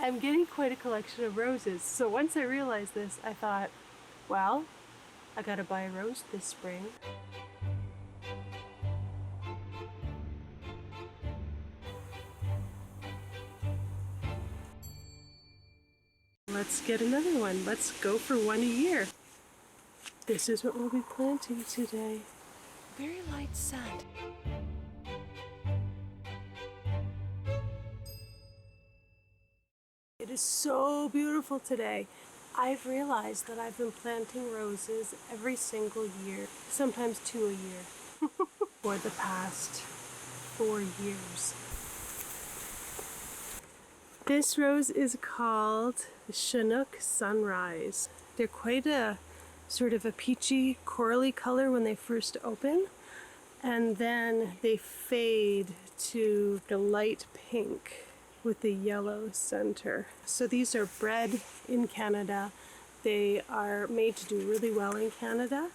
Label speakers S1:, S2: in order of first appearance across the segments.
S1: I'm getting quite a collection of roses, so once I realized this, I thought, well, I gotta buy a rose this spring. Let's get another one. Let's go for one a year. This is what we'll be planting today. Very light scent. It is so beautiful today. I've realized that I've been planting roses every single year, sometimes 2 a year, for the past 4 years. This rose is called Chinook Sunrise. They're quite a sort of a peachy, corally color when they first open, and then they fade to the light pink with the yellow center. So these are bred in Canada. They are made to do really well in Canada.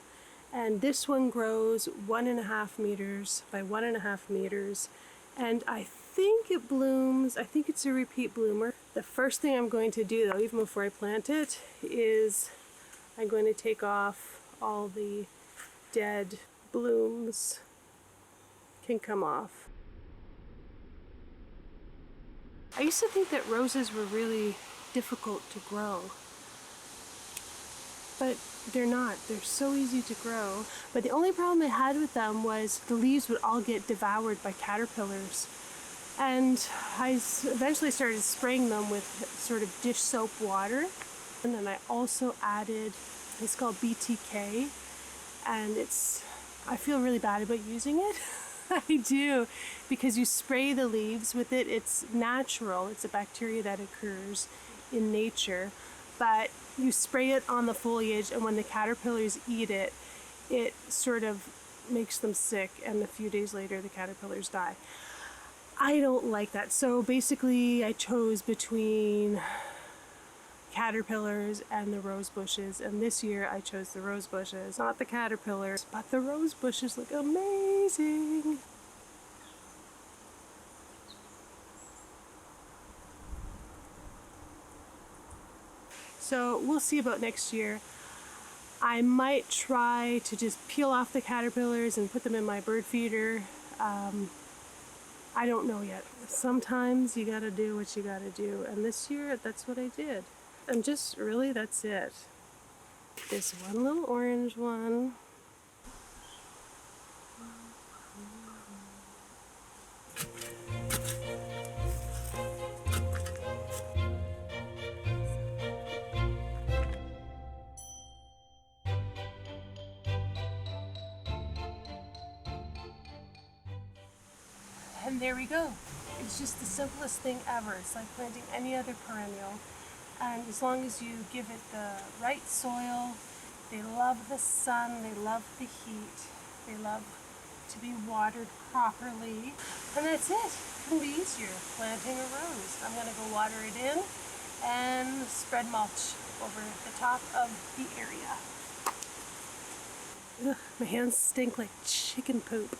S1: And this one grows 1.5 meters by 1.5 meters. And I think it blooms, I think it's a repeat bloomer. The first thing I'm going to do though, even before I plant it, is I'm going to take off all the dead blooms. Can come off. I used to think that roses were really difficult to grow, but they're not. They're so easy to grow. But the only problem I had with them was the leaves would all get devoured by caterpillars. And I eventually started spraying them with sort of dish soap water. And then I also added, it's called BTK, and I feel really bad about using it. I do, because you spray the leaves with it. It's natural. It's a bacteria that occurs in nature, but you spray it on the foliage, and when the caterpillars eat it, it sort of makes them sick, and a few days later the caterpillars die. I don't like that. So basically I chose between caterpillars and the rose bushes, and this year I chose the rose bushes, not the caterpillars, but the rose bushes look amazing. So we'll see about next year. I might try to just peel off the caterpillars and put them in my bird feeder. I don't know yet. Sometimes you gotta do what you gotta do, and this year that's what I did. And just really, that's it. This one little orange one. And there we go. It's just the simplest thing ever. It's like planting any other perennial. And as long as you give it the right soil, they love the sun, they love the heat, they love to be watered properly. And that's it. It couldn't be easier planting a rose. I'm going to go water it in and spread mulch over the top of the area. Ugh, my hands stink like chicken poop.